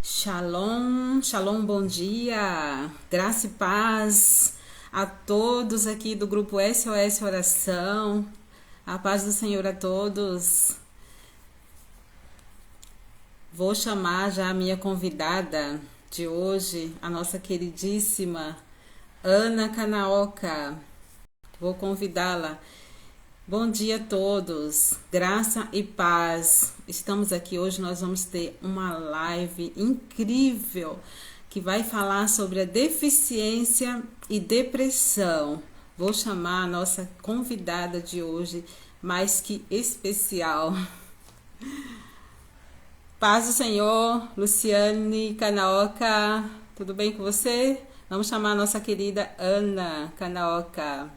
Shalom, shalom, bom dia, graça e paz a todos aqui do grupo SOS Oração, a paz do Senhor a todos. Vou chamar já a minha convidada de hoje, a nossa queridíssima Ana Kanaoka. Vou convidá-la. Bom dia a todos, graça e paz. Estamos aqui hoje, nós vamos ter uma live incrível que vai falar sobre a deficiência e depressão. Vou chamar a nossa convidada de hoje, mais que especial. Paz do Senhor, Luciane Kanaoka, tudo bem com você? Vamos chamar a nossa querida Ana Kanaoka.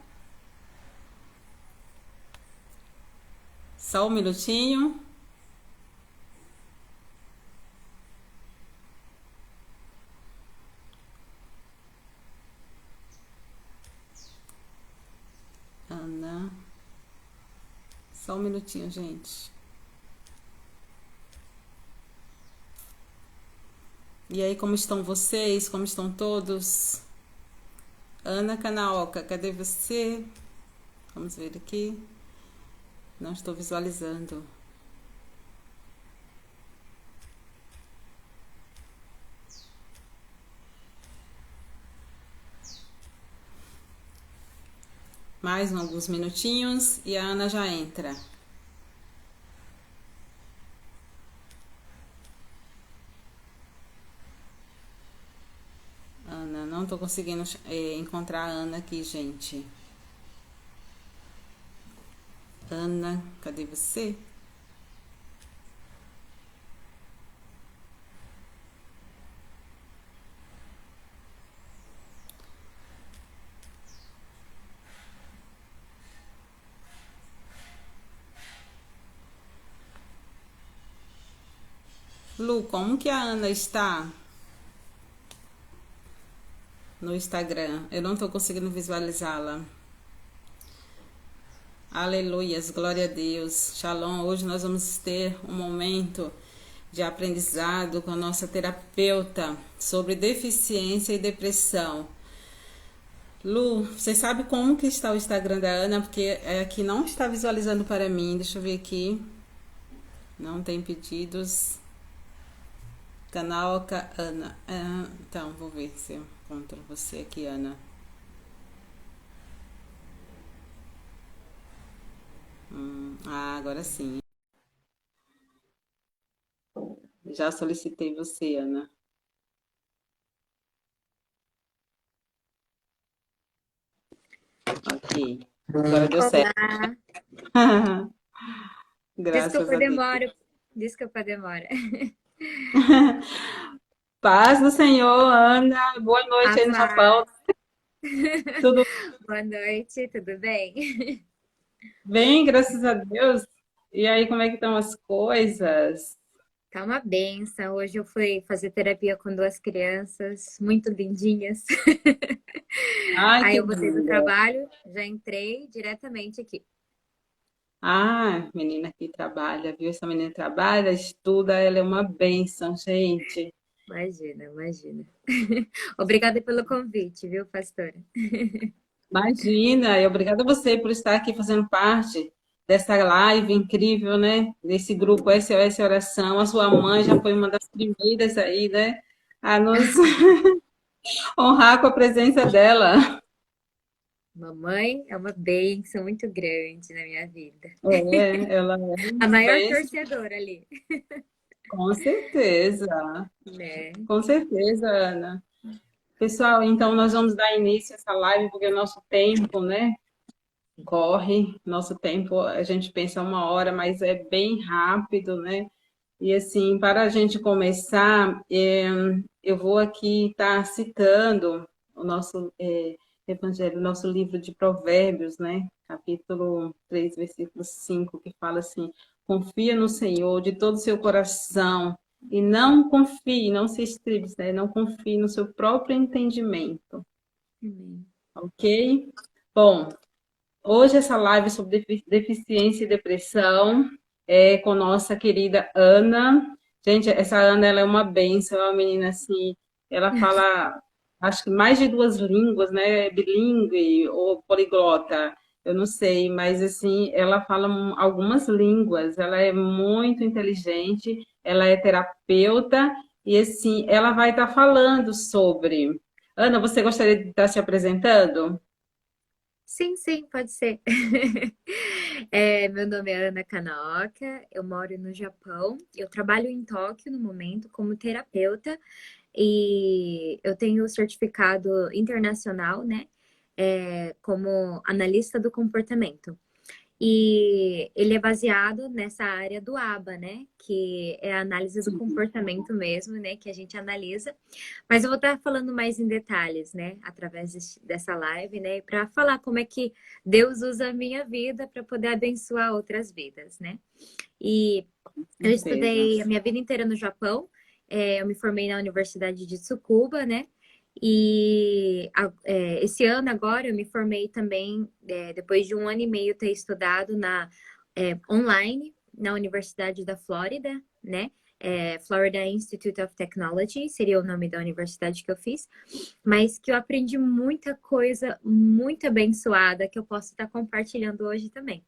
Só um minutinho. Ana, só um minutinho, gente. E aí, como estão vocês? Como estão todos? Ana Kanaoka, cadê você? Vamos ver aqui. Não estou visualizando. Mais alguns minutinhos e a Ana já entra. Ana, não estou conseguindo encontrar a Ana aqui, gente. Ana, cadê você? Lu, como que a Ana está no Instagram? Eu não estou conseguindo visualizá-la. Aleluias, glória a Deus. Shalom. Hoje nós vamos ter um momento de aprendizado com a nossa terapeuta sobre deficiência e depressão. Lu, você sabe como que está o Instagram da Ana? Porque aqui não está visualizando para mim. Deixa eu ver aqui. Não tem pedidos. Canal Ana. Então, vou ver se eu encontro você aqui, Ana. Agora sim. Já solicitei você, Ana. Ok. Agora deu certo. Olá, Graças desculpa a a Deus. demora, desculpa a demora. Paz do Senhor, Ana. Boa noite A aí no Japão. paz. Tudo Boa noite, tudo bem? bem, graças a Deus. E aí, como é que estão as coisas? Tá uma benção. Hoje eu fui fazer terapia com duas crianças muito lindinhas. Ai, Aí que eu voltei do linda. trabalho, já entrei diretamente aqui. Ah, menina que trabalha, viu? Essa menina trabalha, estuda, ela é uma bênção, gente. Imagina, imagina. Obrigada pelo convite, viu, pastora? Imagina, e obrigada a você por estar aqui fazendo parte dessa live incrível, né? Desse grupo SOS Oração. A sua mãe já foi uma das primeiras aí, né? A nos honrar com a presença dela. Mamãe é uma bênção muito grande na minha vida. Ela é A uma maior bênção, torcedora ali, com certeza. né? Com certeza, Ana. Pessoal, então nós vamos dar início a essa live, porque o nosso tempo, né? Corre, nosso tempo, a gente pensa uma hora, mas é bem rápido, né? E assim, para a gente começar, eu vou aqui estar citando o nosso Evangelho, o nosso livro de Provérbios, né? Capítulo 3, versículo 5, que fala assim: confia no Senhor de todo o seu coração e não confie, não se estribe, né? Não confie no seu próprio entendimento, Amém. ok? Bom, hoje essa live sobre deficiência e depressão é com nossa querida Ana. Gente, essa Ana, ela é uma bênção, é uma menina assim, ela fala, acho que mais de duas línguas, né? Bilíngue ou poliglota, eu não sei, mas assim, ela fala algumas línguas, ela é muito inteligente, ela é terapeuta e assim, ela vai estar falando sobre. Ana, você gostaria de estar se apresentando? Sim, sim, pode ser. Meu nome é Ana Kanaoka, eu moro no Japão. Eu trabalho em Tóquio no momento como terapeuta e eu tenho o certificado internacional, né? Como analista do comportamento. E ele é baseado nessa área do ABA, né? Que é a análise do Sim. comportamento mesmo, né? Que a gente analisa. Mas eu vou estar falando mais em detalhes, né? Através dessa live, né? Para falar como é que Deus usa a minha vida para poder abençoar outras vidas, né? E eu Certeza. estudei a minha vida inteira no Japão. Eu me formei na Universidade de Tsukuba, né? E esse ano agora eu me formei também, depois de um ano e meio ter estudado online na Universidade da Flórida, né? Florida Institute of Technology seria o nome da universidade que eu fiz, mas que eu aprendi muita coisa muito abençoada que eu posso estar compartilhando hoje também,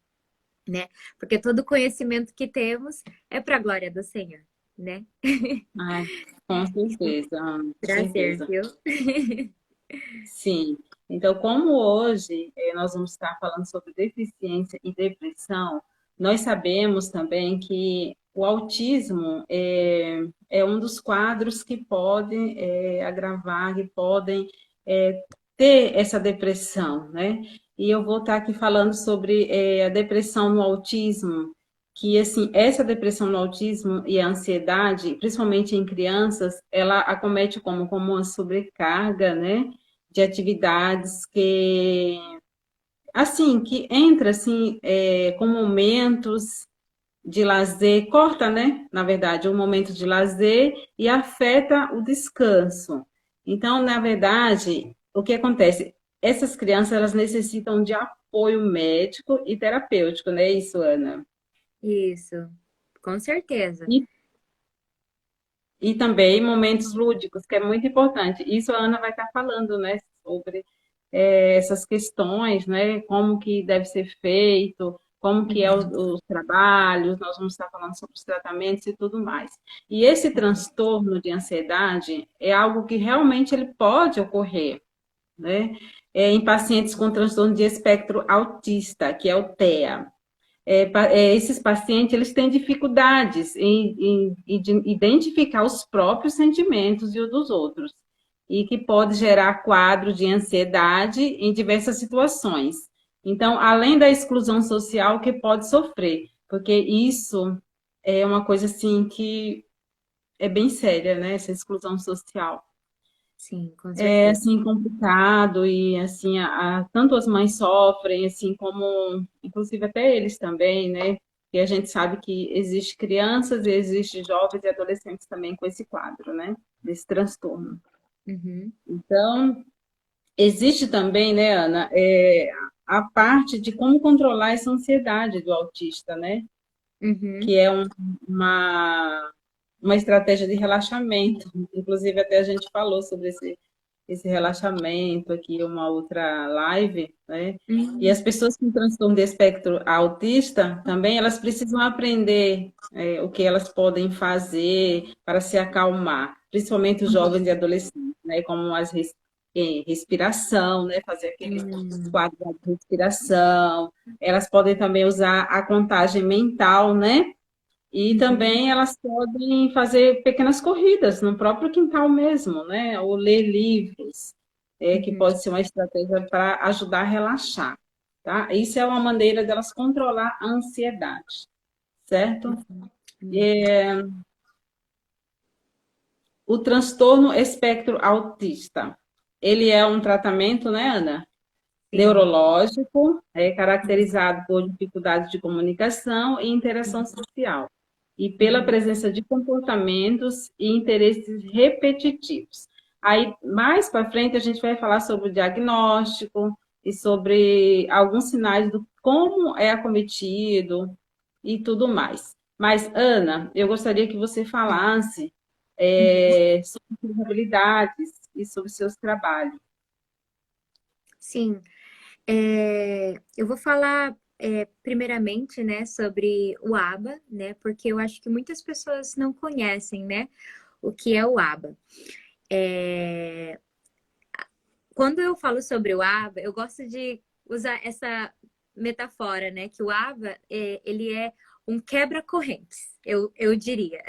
né? Porque todo conhecimento que temos é para a glória do Senhor, né? Ai, com certeza, Ana, com Prazer, certeza. viu? Sim. Então, como hoje nós vamos estar falando sobre deficiência e depressão, nós sabemos também que o autismo é um dos quadros que podem agravar, que podem ter essa depressão, né? E eu vou estar aqui falando sobre a depressão no autismo, que assim, essa depressão no autismo e a ansiedade, principalmente em crianças, ela acomete como uma sobrecarga, né? De atividades que assim que entra assim com momentos de lazer, corta, né? Na verdade, um momento de lazer e afeta o descanso. Então, na verdade, o que acontece? Essas crianças elas necessitam de apoio médico e terapêutico, né? Isso, Ana. Isso, com certeza. E, e também momentos lúdicos, que é muito importante. Isso a Ana vai estar falando, né? Sobre essas questões, né? Como que deve ser feito, como que é Uhum. os trabalhos, nós vamos estar falando sobre os tratamentos e tudo mais. E esse transtorno de ansiedade é algo que realmente ele pode ocorrer, né? Em pacientes com transtorno de espectro autista, que é o TEA. Esses pacientes eles têm dificuldades em de identificar os próprios sentimentos e os dos outros, e que pode gerar quadro de ansiedade em diversas situações. Então, além da exclusão social que pode sofrer, porque isso é uma coisa assim que é bem séria, né? Essa exclusão social Sim, com é certeza. assim complicado e assim tanto as mães sofrem assim como inclusive até eles também, né? E a gente sabe que existe crianças e existe jovens e adolescentes também com esse quadro, né? Desse transtorno. Uhum, Então, existe também, né, Ana, a parte de como controlar essa ansiedade do autista, né? uhum, Que é uma estratégia de relaxamento. Inclusive, até a gente falou sobre esse relaxamento aqui, uma outra live, né? E as uhum, pessoas com transtorno de espectro autista também, elas precisam aprender o que elas podem fazer para se acalmar, principalmente os jovens e adolescentes, né? Como respiração, né? Fazer aquele uhum, quadro de respiração. Elas podem também usar a contagem mental, né? E uhum, também elas podem fazer pequenas corridas no próprio quintal mesmo, né? Ou ler livros, que uhum, pode ser uma estratégia para ajudar a relaxar, tá? Isso é uma maneira delas controlar a ansiedade, certo? uhum. O transtorno espectro autista, ele é um tratamento, né, Ana? Sim. Neurológico, caracterizado por dificuldades de comunicação e interação social, e pela Uhum, presença de comportamentos e interesses repetitivos. Aí, mais para frente, a gente vai falar sobre o diagnóstico e sobre alguns sinais do como é acometido e tudo mais. Mas, Ana, eu gostaria que você falasse sobre suas habilidades e sobre seus trabalhos. Sim, eu vou falar primeiramente, né, sobre o ABA, né, porque eu acho que muitas pessoas não conhecem, né, o que é o ABA. É, Quando eu falo sobre o ABA, eu gosto de usar essa metáfora, né, que o ABA, ele é um quebra-correntes, eu diria.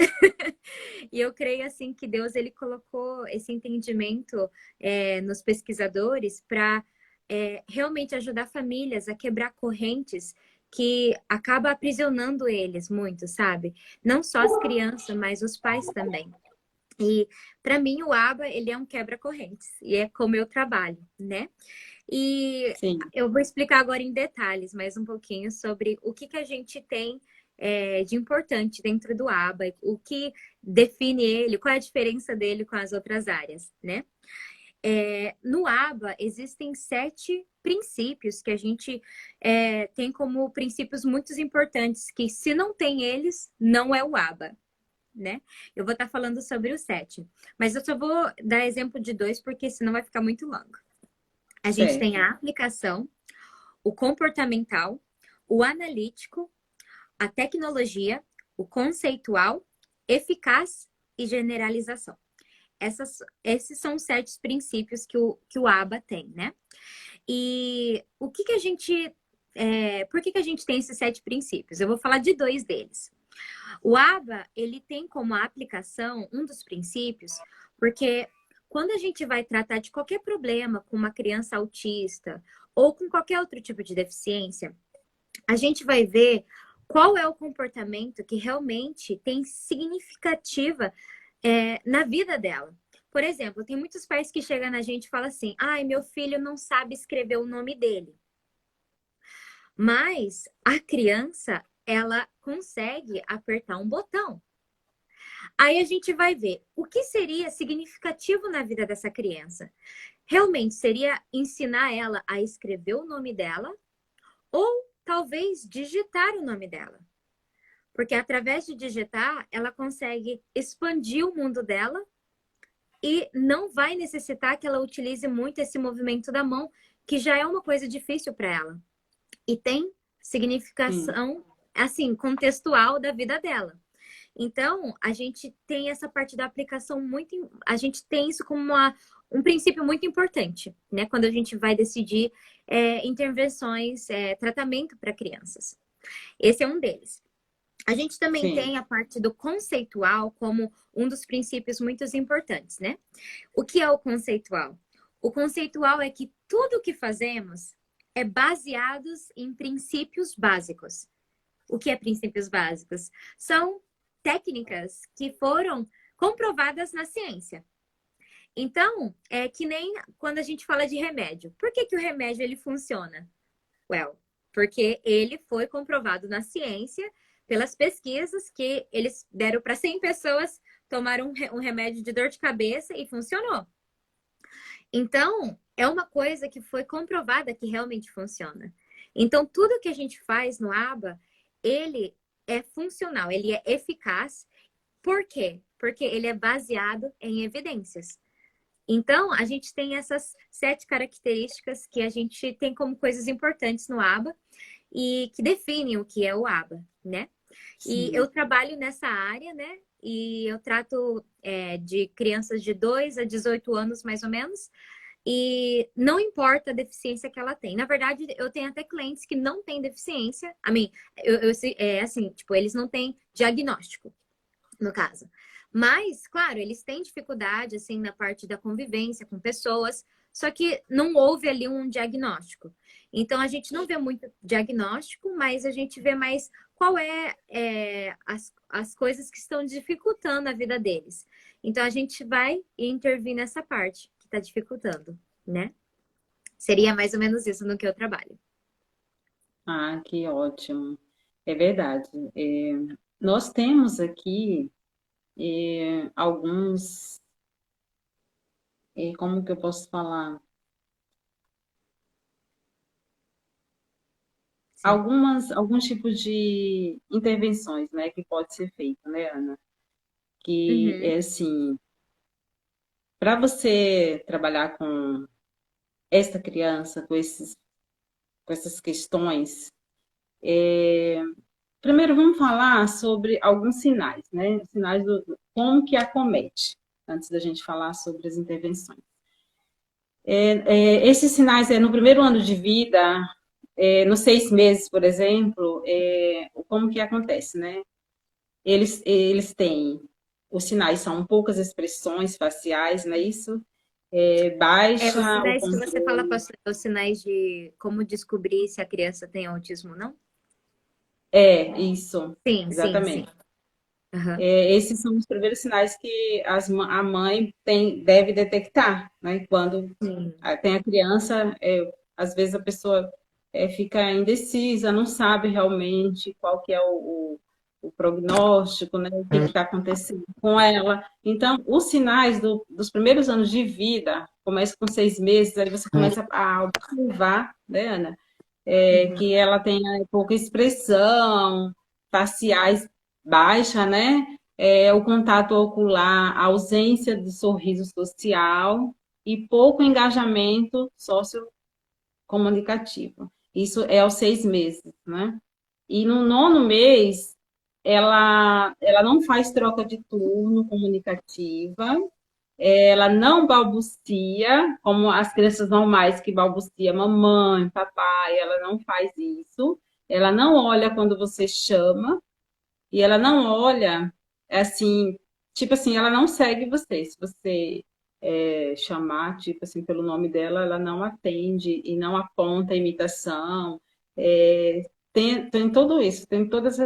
E eu creio, assim, que Deus, ele colocou esse entendimento nos pesquisadores para realmente ajudar famílias a quebrar correntes que acaba aprisionando eles muito, sabe? Não só as crianças, mas os pais também. E para mim o ABA, ele é um quebra-correntes e é como eu trabalho, né? E Sim, eu vou explicar agora em detalhes mais um pouquinho sobre o que a gente tem de importante dentro do ABA, o que define ele, qual é a diferença dele com as outras áreas, né? No ABA existem 7 princípios que a gente tem como princípios muito importantes, que se não tem eles, não é o ABA, né? Eu vou estar falando sobre os 7, mas eu só vou dar exemplo de 2, porque senão vai ficar muito longo. A gente tem certo. a aplicação, o comportamental, o analítico, a tecnologia, o conceitual, eficaz e generalização. Esses são os 7 princípios que o ABA tem, né? E o que a gente. Por que a gente tem esses 7 princípios? Eu vou falar de 2 deles. O ABA, ele tem como aplicação um dos princípios, porque quando a gente vai tratar de qualquer problema com uma criança autista ou com qualquer outro tipo de deficiência, a gente vai ver qual é o comportamento que realmente tem significativa na vida dela. Por exemplo, tem muitos pais que chegam na gente e falam assim: ai, meu filho não sabe escrever o nome dele. Mas a criança, ela consegue apertar um botão. Aí a gente vai ver o que seria significativo na vida dessa criança. Realmente seria ensinar ela a escrever o nome dela ou talvez digitar o nome dela. Porque através de digitar, ela consegue expandir o mundo dela e não vai necessitar que ela utilize muito esse movimento da mão, que já é uma coisa difícil para ela. E tem Sim, significação, assim, contextual da vida dela. Então, a gente tem essa parte da aplicação muito. A gente tem isso como um princípio muito importante, né? Quando a gente vai decidir intervenções, tratamento para crianças. Esse é um deles. A gente também sim, tem a parte do conceitual como um dos princípios muito importantes, né? O que é o conceitual? O conceitual é que tudo o que fazemos é baseados em princípios básicos. O que é princípios básicos? São técnicas que foram comprovadas na ciência. Então, é que nem quando a gente fala de remédio. Por que o remédio ele funciona? Well, porque ele foi comprovado na ciência pelas pesquisas que eles deram para 100 pessoas tomar um remédio de dor de cabeça e funcionou. Então, é uma coisa que foi comprovada que realmente funciona. Então, tudo que a gente faz no ABA, ele é funcional, ele é eficaz. Por quê? Porque ele é baseado em evidências. Então, a gente tem essas 7 características que a gente tem como coisas importantes no ABA e que definem o que é o ABA, né? E eu sim. trabalho nessa área, né? E eu trato de crianças de 2 a 18 anos, mais ou menos, e não importa a deficiência que ela tem. Na verdade, eu tenho até clientes que não têm deficiência. A mim, assim, tipo, eles não têm diagnóstico, no caso. Mas, claro, eles têm dificuldade, assim, na parte da convivência com pessoas, só que não houve ali um diagnóstico. Então, a gente não vê muito diagnóstico, mas a gente vê mais qual as coisas que estão dificultando a vida deles. Então, a gente vai intervir nessa parte que está dificultando, né? Seria mais ou menos isso no que eu trabalho. Ah, que ótimo. É verdade. Nós temos aqui alguns, como que eu posso falar? sim. alguns tipos de intervenções, né, que pode ser feito, né, Ana? Que Uhum. é assim, para você trabalhar com esta criança, com essas questões, primeiro vamos falar sobre alguns sinais, né? Sinais como que acomete, antes da gente falar sobre as intervenções. Esses sinais no primeiro ano de vida, nos 6 meses, por exemplo, como que acontece, né? Eles têm, os sinais são poucas expressões faciais, não é isso? Os Baixa o sinais que você fala, controle. pastor, os sinais de como descobrir se a criança tem autismo, não? Isso, Sim, sim, sim. exatamente. Aham. Esses são os primeiros sinais que a mãe deve detectar, né? Quando Sim. tem a criança, às vezes a pessoa fica indecisa, não sabe realmente qual que é o prognóstico, né? O que está acontecendo com ela. Então, os sinais dos primeiros anos de vida, começa com 6 meses, aí você começa a observar, né, Ana? Uhum. Que ela tenha pouca expressão, faciais baixa, né? O contato ocular, a ausência de sorriso social e pouco engajamento sociocomunicativo. Isso é aos 6 meses, né? E no nono mês, ela não faz troca de turno comunicativa, ela não balbucia, como as crianças normais que balbucia mamãe, papai, ela não faz isso. Ela não olha quando você chama e ela não olha assim, tipo assim, ela não segue você. Se você chamar, tipo assim, pelo nome dela, ela não atende e não aponta a imitação. Tem tudo isso, tem todos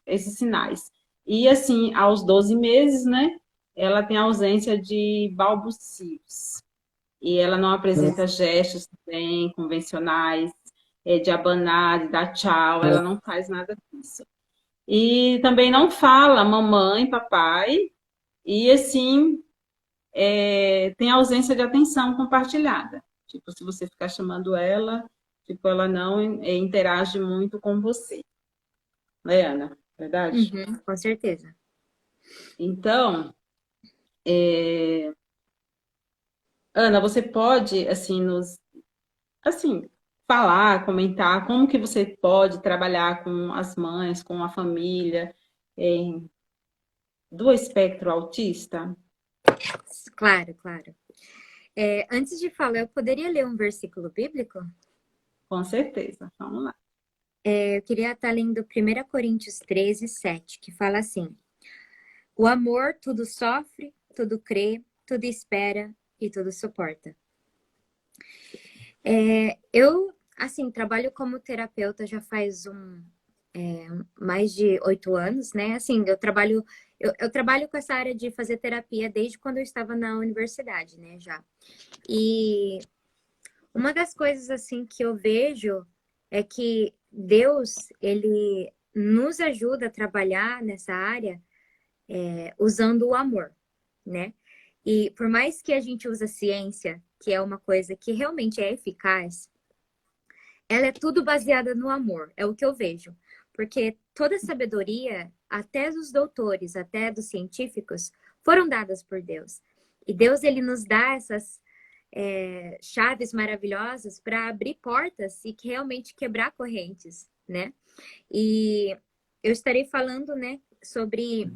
esses sinais. E assim, aos 12 meses, né? Ela tem ausência de balbucios. E ela não apresenta gestos também convencionais, de abanar, de dar tchau, ela não faz nada disso. E também não fala mamãe, papai, e assim, tem ausência de atenção compartilhada. Tipo, se você ficar chamando ela, tipo, ela não interage muito com você, né, Ana? Verdade? Uhum, com certeza. Então, Ana, você pode, assim, assim, falar, comentar como que você pode trabalhar com as mães, com a família, em, do espectro autista? Claro, claro. Antes de falar, eu poderia ler um versículo bíblico? Com certeza. Vamos lá. Eu queria estar lendo 1 Coríntios 13, 7, que fala assim: O amor tudo sofre, tudo crê, tudo espera e tudo suporta. Eu, assim, trabalho como terapeuta já faz mais de 8 anos, né? Assim, eu trabalho com essa área de fazer terapia desde quando eu estava na universidade, né? Já. E uma das coisas, assim, que eu vejo é que Deus, ele nos ajuda a trabalhar nessa área usando o amor, né? E por mais que a gente use a ciência, que é uma coisa que realmente é eficaz, ela é tudo baseada no amor, é o que eu vejo. Porque toda sabedoria, até dos doutores, até dos científicos, foram dadas por Deus. E Deus, ele nos dá essas chaves maravilhosas para abrir portas e que realmente quebrar correntes, né? E eu estarei falando, né, sobre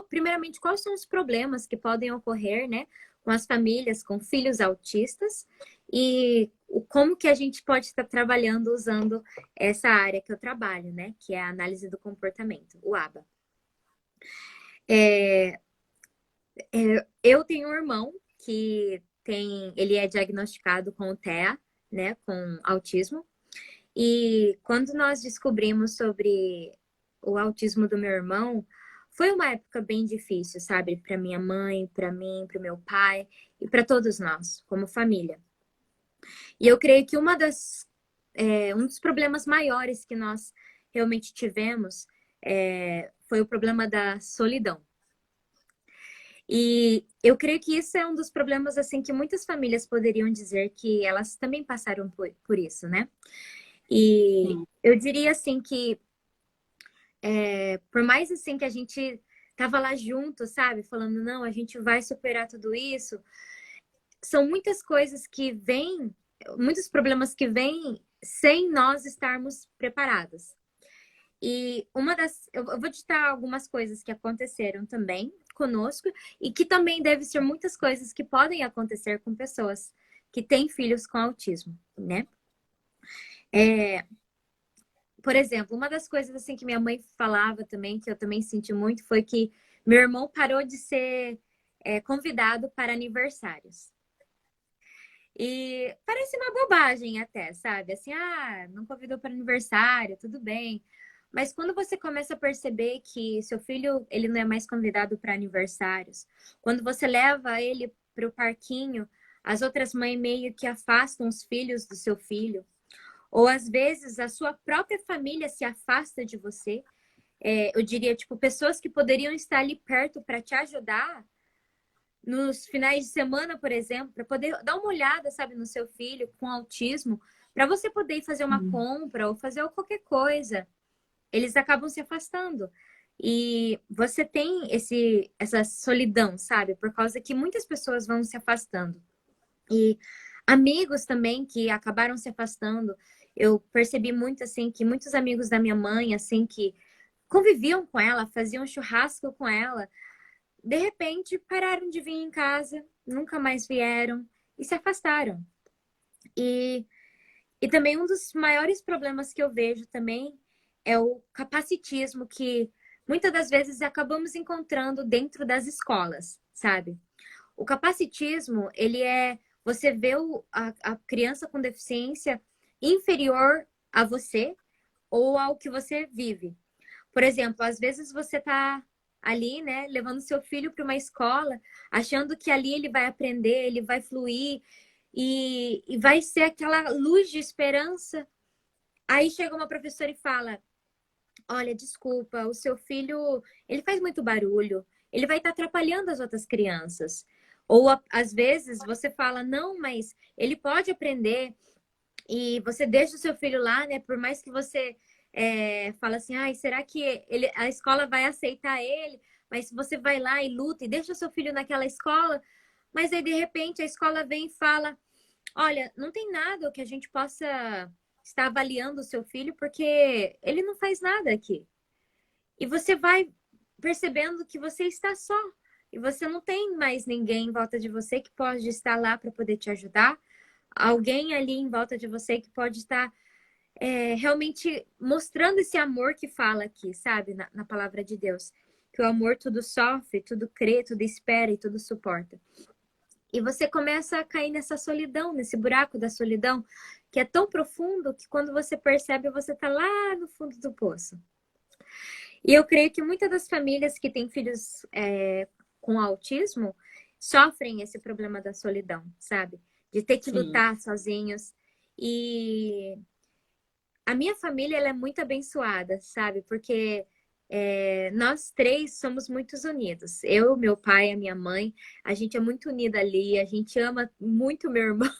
primeiramente, quais são os problemas que podem ocorrer, né, com as famílias com filhos autistas e como que a gente pode estar trabalhando usando essa área que eu trabalho, né, que é a análise do comportamento, o ABA. Eu tenho um irmão que ele é diagnosticado com o TEA, né, com autismo. E quando nós descobrimos sobre o autismo do meu irmão, foi uma época bem difícil, sabe? Para minha mãe, para mim, para o meu pai e para todos nós, como família. E eu creio que um dos problemas maiores que nós realmente tivemos foi o problema da solidão. E eu creio que isso é um dos problemas assim que muitas famílias poderiam dizer que elas também passaram por isso, né? E sim. eu diria assim que, por mais assim que a gente tava lá junto, sabe? Falando, não, a gente vai superar tudo isso. São muitas coisas que vêm, muitos problemas que vêm sem nós estarmos preparados. E eu vou citar algumas coisas que aconteceram também conosco e que também deve ser muitas coisas que podem acontecer com pessoas que têm filhos com autismo, né? É, por exemplo, uma das coisas assim que minha mãe falava também, que eu também senti muito, foi que meu irmão parou de ser convidado para aniversários. E parece uma bobagem até, sabe? Assim, não convidou para aniversário, tudo bem. Mas quando você começa a perceber que seu filho, ele não é mais convidado para aniversários, quando você leva ele para o parquinho, as outras mães meio que afastam os filhos do seu filho, ou às vezes a sua própria família se afasta de você. Eu diria, tipo, pessoas que poderiam estar ali perto para te ajudar nos finais de semana, por exemplo, para poder dar uma olhada, sabe, no seu filho com autismo, para você poder ir fazer uma Hum. compra ou fazer qualquer coisa. Eles acabam se afastando. E você tem essa solidão, sabe? Por causa que muitas pessoas vão se afastando. E amigos também que acabaram se afastando. Eu percebi muito assim que muitos amigos da minha mãe, assim, que conviviam com ela, faziam churrasco com ela, de repente pararam de vir em casa, nunca mais vieram e se afastaram. E, e também um dos maiores problemas que eu vejo também é o capacitismo que muitas das vezes acabamos encontrando dentro das escolas, sabe? O capacitismo, ele é você vê a criança com deficiência inferior a você ou ao que você vive. Por exemplo, às vezes você está ali, né, levando seu filho para uma escola, achando que ali ele vai aprender, ele vai fluir e vai ser aquela luz de esperança. Aí chega uma professora e fala: olha, desculpa, o seu filho, ele faz muito barulho, ele vai estar atrapalhando as outras crianças. Ou às vezes você fala: não, mas ele pode aprender e você deixa o seu filho lá, né? Por mais que você fala assim, ai, será que a escola vai aceitar ele? Mas você vai lá e luta e deixa o seu filho naquela escola, mas aí de repente a escola vem e fala, olha, não tem nada que a gente possa estar avaliando o seu filho porque ele não faz nada aqui. E você vai percebendo que você está só. E você não tem mais ninguém em volta de você que pode estar lá para poder te ajudar. Alguém ali em volta de você que pode estar realmente mostrando esse amor que fala aqui, sabe? Na palavra de Deus. Que o amor tudo sofre, tudo crê, tudo espera e tudo suporta. E você começa a cair nessa solidão, nesse buraco da solidão, que é tão profundo que quando você percebe, você está lá no fundo do poço. E eu creio que muitas das famílias que têm filhos com autismo sofrem esse problema da solidão, sabe? De ter que Sim. lutar sozinhos. E a minha família ela é muito abençoada, sabe? Porque nós três somos muito unidos. Eu, meu pai, a minha mãe, a gente é muito unida ali, a gente ama muito meu irmão.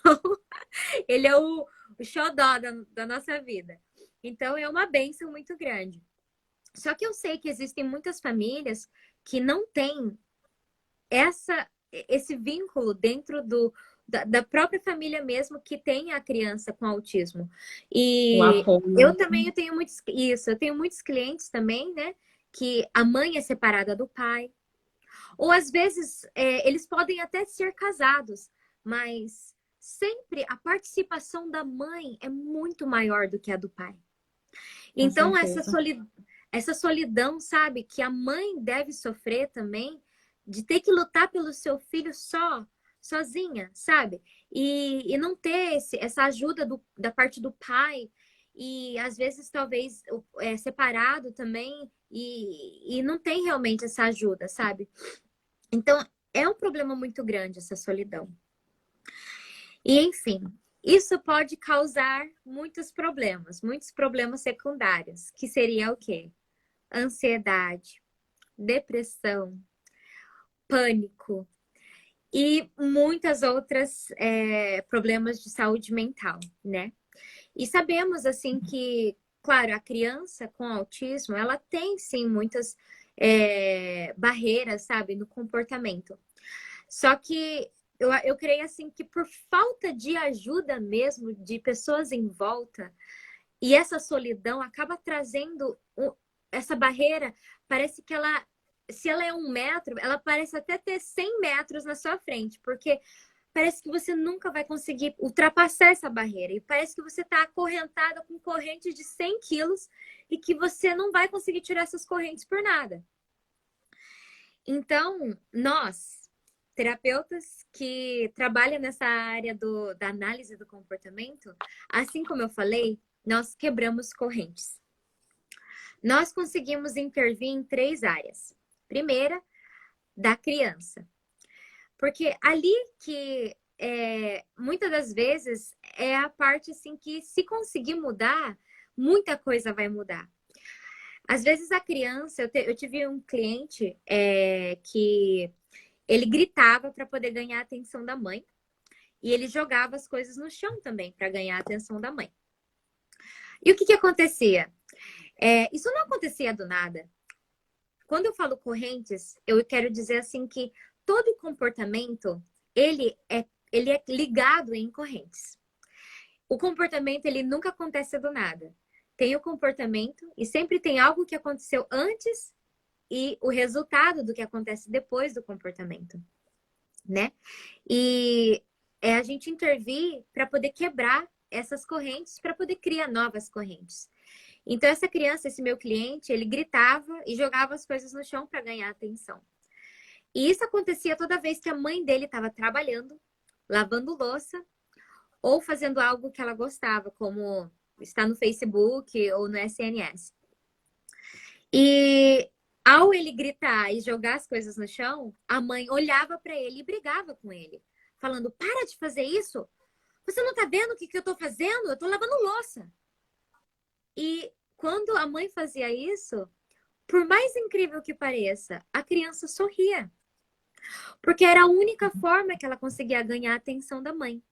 Ele é o xodó da nossa vida. Então é uma bênção muito grande. Só que eu sei que existem muitas famílias que não têm esse vínculo dentro da própria família mesmo que tem a criança com autismo. O E eu apoio. também eu tenho muitos clientes também, né? Que a mãe é separada do pai. Ou às vezes eles podem até ser casados, mas sempre a participação da mãe é muito maior do que a do pai. Com Então, certeza. essa solidão, sabe, que a mãe deve sofrer também, de ter que lutar pelo seu filho sozinha, sabe? E não ter essa ajuda da parte do pai, e às vezes talvez separado também, e não tem realmente essa ajuda, sabe? Então, é um problema muito grande essa solidão. E enfim, isso pode causar muitos problemas secundários, que seria o quê? Ansiedade, depressão, pânico e muitas outras problemas de saúde mental, né? E sabemos, assim, que, claro, a criança com autismo, ela tem, sim, muitas barreiras, sabe, no comportamento. Só que eu creio, assim, que por falta de ajuda mesmo, de pessoas em volta, e essa solidão acaba trazendo essa barreira, parece que ela, se ela é 1 metro, ela parece até ter 100 metros na sua frente, porque parece que você nunca vai conseguir ultrapassar essa barreira. E parece que você está acorrentada com correntes de 100 quilos e que você não vai conseguir tirar essas correntes por nada. Então, nós, terapeutas que trabalham nessa área da análise do comportamento, assim como eu falei, nós quebramos correntes. Nós conseguimos intervir em 3 áreas. Primeira, da criança. Porque ali que muitas das vezes é a parte assim que se conseguir mudar, muita coisa vai mudar. Às vezes a criança, eu tive um cliente que ele gritava para poder ganhar a atenção da mãe e ele jogava as coisas no chão também para ganhar a atenção da mãe. E o que acontecia? Isso não acontecia do nada. Quando eu falo correntes, eu quero dizer assim que todo comportamento, ele é ligado em correntes. O comportamento, ele nunca acontece do nada. Tem o comportamento e sempre tem algo que aconteceu antes e o resultado do que acontece depois do comportamento, né? E é a gente intervir para poder quebrar essas correntes, para poder criar novas correntes. Então, essa criança, esse meu cliente, ele gritava e jogava as coisas no chão para ganhar atenção. E isso acontecia toda vez que a mãe dele estava trabalhando, lavando louça ou fazendo algo que ela gostava, como estar no Facebook ou no SNS. E ao ele gritar e jogar as coisas no chão, a mãe olhava para ele e brigava com ele, falando: para de fazer isso! Você não tá vendo o que eu tô fazendo? Eu tô lavando louça. E quando a mãe fazia isso, por mais incrível que pareça, a criança sorria. Porque era a única forma que ela conseguia ganhar a atenção da mãe.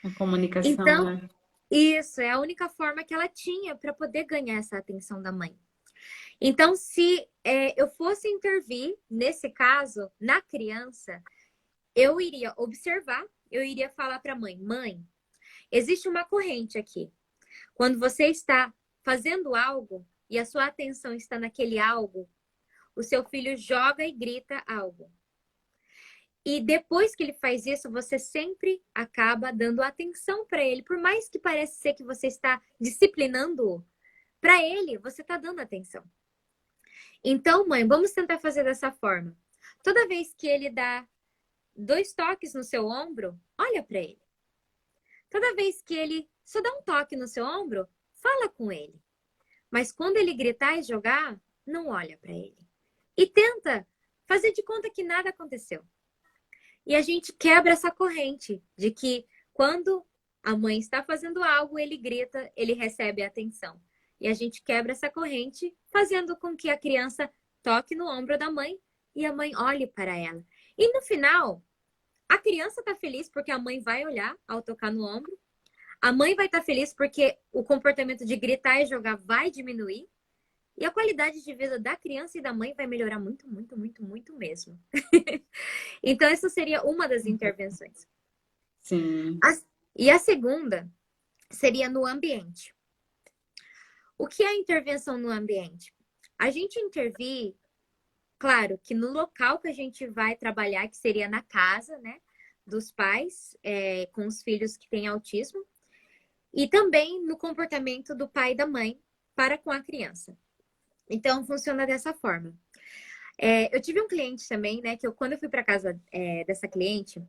A comunicação, Então, né? isso é a única forma que ela tinha para poder ganhar essa atenção da mãe. Então, se eu fosse intervir, nesse caso, na criança, eu iria observar, eu iria falar para a mãe: mãe, existe uma corrente aqui. Quando você está fazendo algo e a sua atenção está naquele algo, o seu filho joga e grita algo. E depois que ele faz isso, você sempre acaba dando atenção para ele. Por mais que pareça ser que você está disciplinando-o, para ele, você está dando atenção. Então, mãe, vamos tentar fazer dessa forma. Toda vez que ele dá 2 toques no seu ombro, olha para ele. Toda vez que ele só dá um toque no seu ombro, fala com ele. Mas quando ele gritar e jogar, não olha para ele. E tenta fazer de conta que nada aconteceu. E a gente quebra essa corrente de que quando a mãe está fazendo algo, ele grita, ele recebe atenção. E a gente quebra essa corrente fazendo com que a criança toque no ombro da mãe e a mãe olhe para ela. E no final, a criança está feliz porque a mãe vai olhar ao tocar no ombro. A mãe vai estar feliz porque o comportamento de gritar e jogar vai diminuir. E a qualidade de vida da criança e da mãe vai melhorar muito, muito, muito, muito mesmo. Então, essa seria uma das intervenções. Sim. E a segunda seria no ambiente. O que é a intervenção no ambiente? A gente intervir, claro, que no local que a gente vai trabalhar, que seria na casa, né, dos pais, com os filhos que têm autismo, e também no comportamento do pai e da mãe para com a criança. Então, funciona dessa forma. Eu tive um cliente também, né, que quando eu fui para casa dessa cliente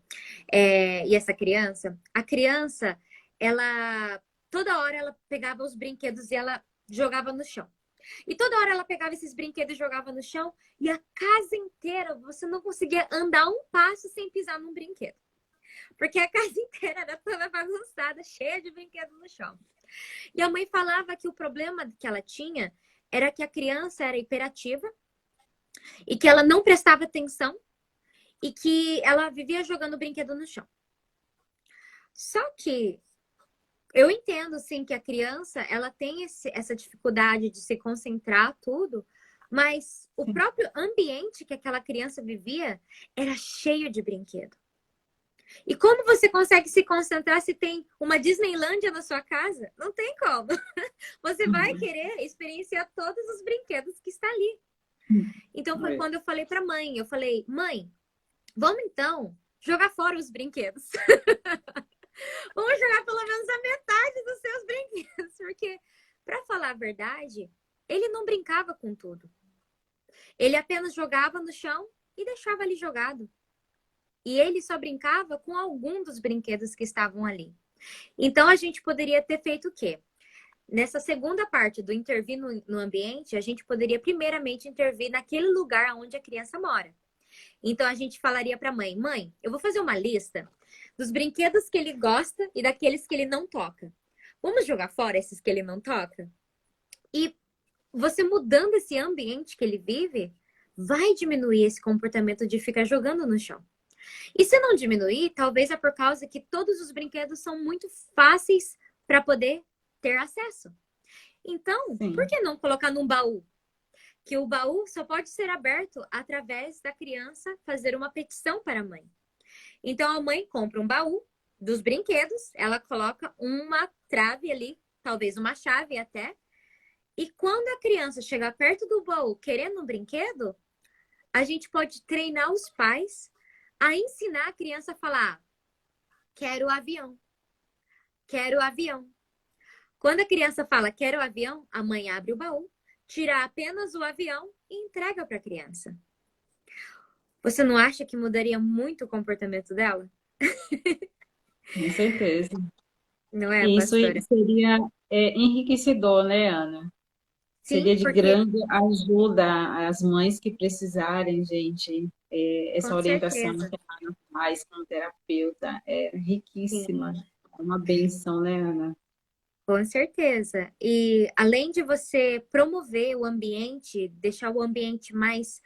e essa criança, a criança, ela toda hora ela pegava os brinquedos e ela jogava no chão. E toda hora ela pegava esses brinquedos e jogava no chão e a casa inteira você não conseguia andar um passo sem pisar num brinquedo. Porque a casa inteira era toda bagunçada, cheia de brinquedos no chão. E a mãe falava que o problema que ela tinha era que a criança era hiperativa e que ela não prestava atenção e que ela vivia jogando brinquedo no chão. Só que Eu entendo, sim, que a criança, ela tem essa dificuldade de se concentrar, tudo, mas o Sim. próprio ambiente que aquela criança vivia era cheio de brinquedo. E como você consegue se concentrar se tem uma Disneylândia na sua casa? Não tem como. Você vai Uhum. querer experienciar todos os brinquedos que está ali. Então foi É. quando eu falei para mãe, eu falei: "Mãe, vamos então jogar fora os brinquedos. Vamos jogar pelo menos a metade dos seus brinquedos, porque para falar a verdade, ele não brincava com tudo. Ele apenas jogava no chão e deixava ali jogado. E ele só brincava com algum dos brinquedos que estavam ali. Então a gente poderia ter feito o quê? Nessa segunda parte do intervir no ambiente, a gente poderia primeiramente intervir naquele lugar onde a criança mora. Então a gente falaria para a mãe: "Mãe, eu vou fazer uma lista dos brinquedos que ele gosta e daqueles que ele não toca. Vamos jogar fora esses que ele não toca?" E você mudando esse ambiente que ele vive, vai diminuir esse comportamento de ficar jogando no chão. E se não diminuir, talvez é por causa que todos os brinquedos são muito fáceis para poder ter acesso. Então, por Sim. que não colocar num baú? Que o baú só pode ser aberto através da criança fazer uma petição para a mãe. Então a mãe compra um baú dos brinquedos, ela coloca uma trave ali, talvez uma chave até, e quando a criança chegar perto do baú querendo um brinquedo, a gente pode treinar os pais a ensinar a criança a falar: "Quero o avião, quero o avião". Quando a criança fala "quero o avião", a mãe abre o baú, tira apenas o avião e entrega para a criança. Você não acha que mudaria muito o comportamento dela? Com certeza. Não é, E isso pastora? seria enriquecedor, né, Ana? Sim, Seria de porque grande ajuda às mães que precisarem, gente. Essa com orientação certeza. que a Ana faz como terapeuta é Sim. riquíssima. É uma benção, né, Ana? Com certeza. E além de você promover o ambiente, deixar o ambiente mais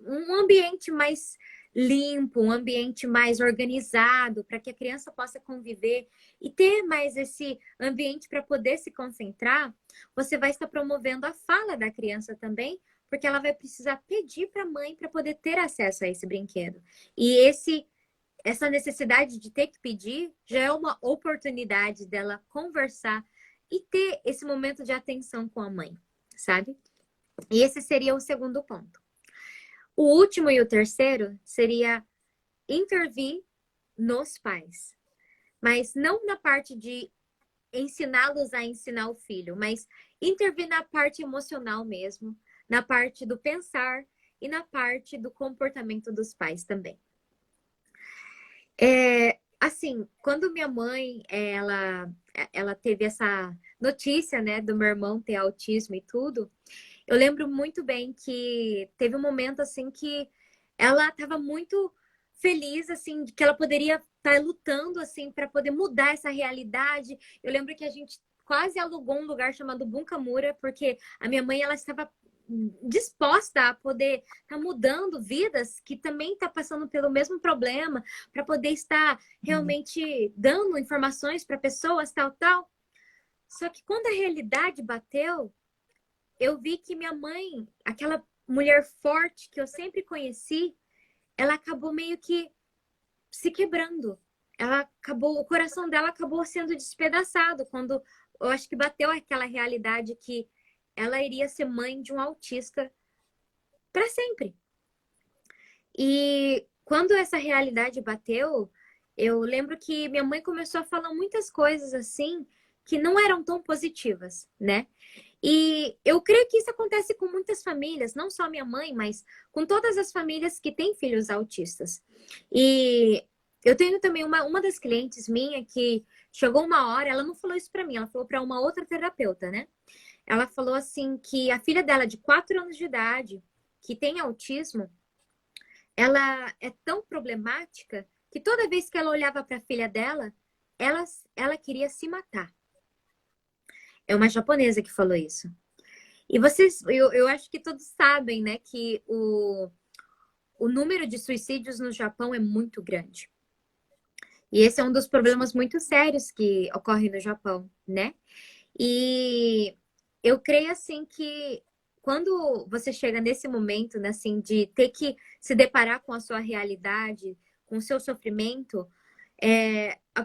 um ambiente mais limpo, um ambiente mais organizado, para que a criança possa conviver e ter mais esse ambiente para poder se concentrar, você vai estar promovendo a fala da criança também, porque ela vai precisar pedir para a mãe para poder ter acesso a esse brinquedo. E essa necessidade de ter que pedir já é uma oportunidade dela conversar e ter esse momento de atenção com a mãe, sabe? E esse seria o segundo ponto. O último e o terceiro seria intervir nos pais, mas não na parte de ensiná-los a ensinar o filho, mas intervir na parte emocional mesmo, na parte do pensar e na parte do comportamento dos pais também. Assim, quando minha mãe, ela teve essa notícia, né, do meu irmão ter autismo e tudo, eu lembro muito bem que teve um momento, assim, que ela estava muito feliz, assim, de que ela poderia estar lutando, assim, para poder mudar essa realidade. Eu lembro que a gente quase alugou um lugar chamado Bunkamura, porque a minha mãe, ela estava disposta a poder estar mudando vidas que também está passando pelo mesmo problema, para poder estar realmente dando informações para pessoas, tal, tal. Só que quando a realidade bateu, eu vi que minha mãe, aquela mulher forte que eu sempre conheci, ela acabou meio que se quebrando. O coração dela acabou sendo despedaçado quando eu acho que bateu aquela realidade que ela iria ser mãe de um autista para sempre. E quando essa realidade bateu, eu lembro que minha mãe começou a falar muitas coisas assim que não eram tão positivas, né? E eu creio que isso acontece com muitas famílias, não só minha mãe, mas com todas as famílias que têm filhos autistas. E eu tenho também uma das clientes minha que chegou uma hora, ela não falou isso para mim, ela falou para uma outra terapeuta, né? Ela falou assim que a filha dela de 4 anos de idade, que tem autismo, ela é tão problemática que toda vez que ela olhava para a filha dela, ela queria se matar. É uma japonesa que falou isso. E eu acho que todos sabem, né, que o número de suicídios no Japão é muito grande. E esse é um dos problemas muito sérios que ocorre no Japão, né? E eu creio assim que quando você chega nesse momento, né, assim, de ter que se deparar com a sua realidade, com o seu sofrimento,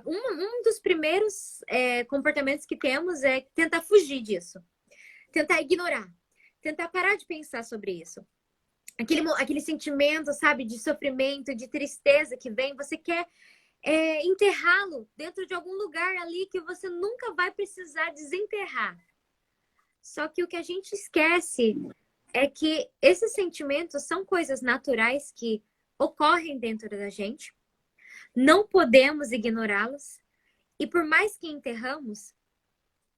um dos primeiros comportamentos que temos é tentar fugir disso, tentar ignorar, tentar parar de pensar sobre isso. Aquele sentimento, sabe, de sofrimento, de tristeza que vem, você quer enterrá-lo dentro de algum lugar ali que você nunca vai precisar desenterrar. Só que o que a gente esquece é que esses sentimentos são coisas naturais que ocorrem dentro da gente, não podemos ignorá-los, e por mais que enterramos,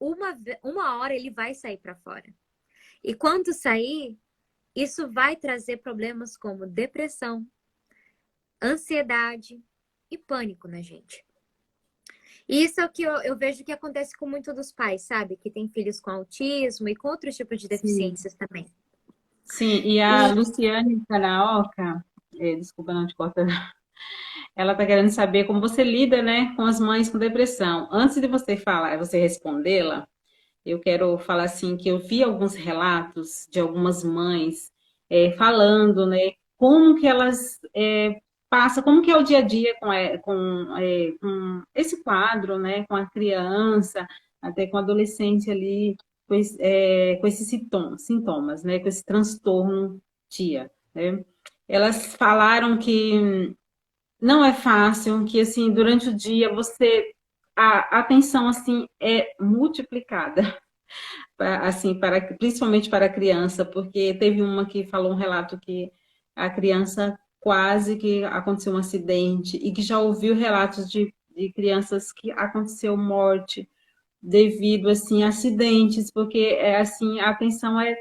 uma hora ele vai sair para fora. E quando sair, isso vai trazer problemas como depressão, ansiedade e pânico na gente. E isso é o que eu vejo que acontece com muitos dos pais, sabe? Que tem filhos com autismo e com outros tipos de Sim, deficiências também. sim. E a E Luciane Kanaoka, desculpa não te cortar, ela está querendo saber como você lida, né, com as mães com depressão. Antes de você falar, você respondê-la, eu quero falar assim que eu vi alguns relatos de algumas mães falando, né, como que elas passam, como que é o dia a dia com esse quadro, né, com a criança, até com o adolescente ali, com esses sintomas, né, com esse transtorno tia, né? Elas falaram que não é fácil, que assim, durante o dia a atenção assim é multiplicada, assim, principalmente para a criança, porque teve uma que falou um relato que a criança quase que aconteceu um acidente e que já ouviu relatos de crianças que aconteceu morte devido assim a acidentes, porque assim a atenção é